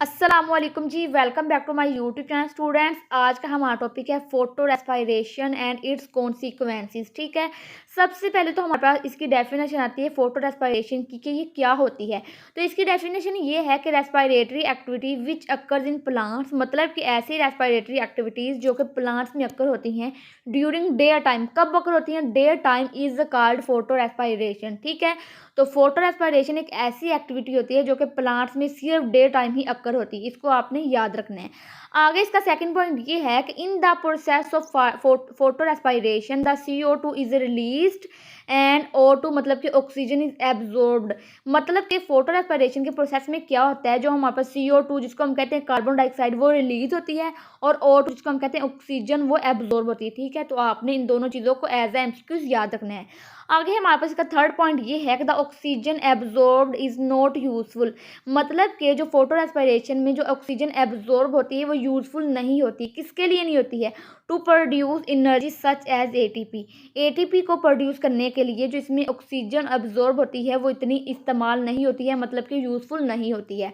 अस्सलामुअलैकुम जी, welcome back to my YouTube channel students. आज का हमारा टॉपिक है photo respiration and its consequences. ठीक है, सबसे पहले तो हमारे पास इसकी डेफिनेशन आती है फोटो रेस्पायरेशन की कि ये क्या होती है। तो इसकी डेफिनेशन ये है कि respiratory activity which occurs in plants, मतलब कि ऐसी रेस्पायरेटरी एक्टिविटीज़ जो कि प्लांट्स में अक्कर होती हैं ड्यूरिंग डे टाइम। कब अक्कर होती हैं? Day time is called photo respiration. ठीक है, तो फोटो रेस्पायरेशन एक ऐसी एक्टिविटी होती है जो कि प्लांट्स में सिर्फ डे टाइम ही अक्कर होती है। इसको आपने याद रखना है। आगे इसका सेकंड पॉइंट ये है कि in the process of photo respiration the CO2 is released and O2 मतलब कि ऑक्सीजन इज एब्जॉर्ब्ड। मतलब कि फोटो रेस्पायरेशन के प्रोसेस में क्या होता है, जो हमारे पास CO2 जिसको हम कहते हैं कार्बन डाइऑक्साइड वो रिलीज होती है और O2 जिसको हम कहते हैं ऑक्सीजन वो एब्जॉर्ब होती है। ठीक है, तो आपने इन दोनों चीज़ों को एज ए एमसीक्यूज याद रखना है। आगे हमारे पास इसका थर्ड पॉइंट ये है कि the oxygen absorbed is not useful. मतलब कि जो फोटो रेस्पायरेशन में जो ऑक्सीजन एब्जॉर्ब होती है वो यूजफुल नहीं होती। किसके लिए नहीं होती है? To produce energy such as ATP। ATP को प्रोड्यूस करने के लिए जो इसमें ऑक्सीजन एब्जॉर्ब होती है वो इतनी इस्तेमाल नहीं होती है, मतलब कि यूजफुल नहीं होती है।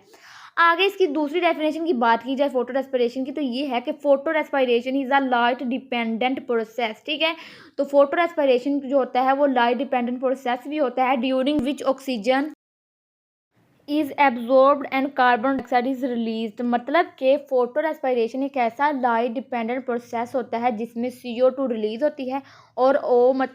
आगे इसकी दूसरी डेफिनेशन की बात की जाए फोटो रेस्पिरेशन की, तो ये है कि photo respiration is a light dependent process. ठीक है, तो फोटो रेस्पिरेशन जो होता है वो लाइट डिपेंडेंट प्रोसेस भी होता है during which oxygen is absorbed and carbon dioxide is released. मतलब कि फोटो रेस्पिरेशन एक ऐसा लाइट डिपेंडेंट प्रोसेस होता है जिसमें CO2 रिलीज होती है और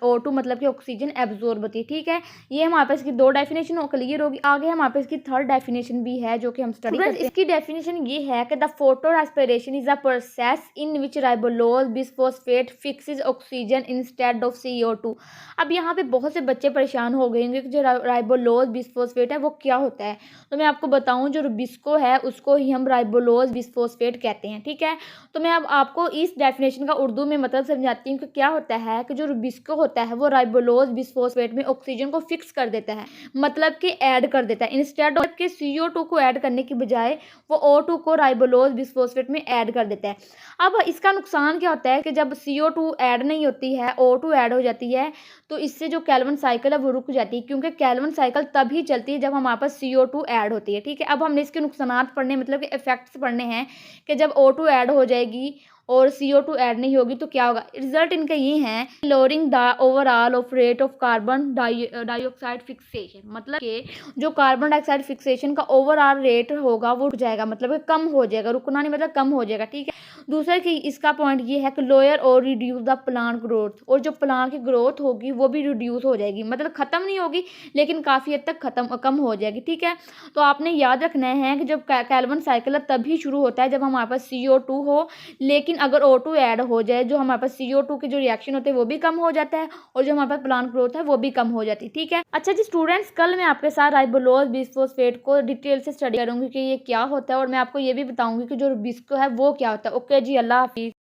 O2 मतलब कि ऑक्सीजन एब्जॉर्ब होती है। ठीक है, ये हमारे पास इसकी दो डेफिनेशन क्लियर होगी। आगे हमारे पास इसकी थर्ड डेफिनेशन भी है जो कि हम स्टडी करते हैं। इसकी डेफिनेशन ये है कि the photo respiration is a process in which राइबोलोज bisphosphate fixes oxygen instead of CO2। अब यहाँ पे बहुत से बच्चे परेशान हो गए होंगे कि जो राइबोलोज बिसफॉस्फेट है वो क्या होता है। तो मैं आपको बताऊं, जो रुबिस्को है उसको ही हम राइबोलोज बिसफॉस्फेट कहते हैं। ठीक है, तो मैं अब आपको इस डेफिनेशन का उर्दू में मतलब समझाती हूँ कि क्या होता है कि जो रुबिस्को होता है वो राइबोलोज बिसफॉस्फेट में ऑक्सीजन को फिक्स कर देता है, मतलब कि ऐड कर देता है। इंस्टेड ऑफ के CO2 को ऐड करने की बजाय वो O2 को राइबोलोज बिसफॉस्फेट में ऐड कर देता है। अब इसका नुकसान क्या होता है कि जब CO2 ऐड नहीं होती है, O2 ऐड हो जाती है, तो इससे जो कैल्विन साइकिल है वो रुक जाती है, क्योंकि कैल्विन साइकिल तभी चलती है जब हमारे पास CO2 ऐड होती है। ठीक है, अब हमने इसके नुकसानात पढ़ने, मतलब कि इफेक्ट्स पढ़ने हैं कि जब O2 ऐड हो जाएगी और CO2 ऐड नहीं होगी तो क्या होगा। रिजल्ट इनका ये है lowering the overall of rate of carbon dioxide fixation. मतलब कि जो कार्बन डाइऑक्साइड फिक्सेशन का ओवरऑल रेट होगा वो रुक जाएगा, मतलब कि कम हो जाएगा। रुकना नहीं मतलब कम हो जाएगा। ठीक है, दूसरा कि इसका पॉइंट ये है कि लोअर और रिड्यूस द प्लांट ग्रोथ, और जो प्लांट की ग्रोथ होगी वो भी रिड्यूस हो जाएगी, मतलब खत्म नहीं होगी लेकिन काफ़ी हद तक कम हो जाएगी। ठीक है, तो आपने याद रखना है कि जब कैल्विन साइकिल तभी शुरू होता है जब हमारे पास CO2 हो, लेकिन अगर O2 ऐड हो जाए जो हमारे पास CO2 के जो रिएक्शन होते हैं वो भी कम हो जाता है और जो हमारे पास प्लांट ग्रोथ है वो भी कम हो जाती है। ठीक है, अच्छा जी स्टूडेंट्स, कल मैं आपके साथ राइबोलोज बिसफॉस्फेट को डिटेल से स्टडी करूंगी कि ये क्या होता है और मैं आपको ये भी बताऊंगी कि जो रुबिस्को है वो क्या होता है। ओके जी, अल्लाह हाफिज़।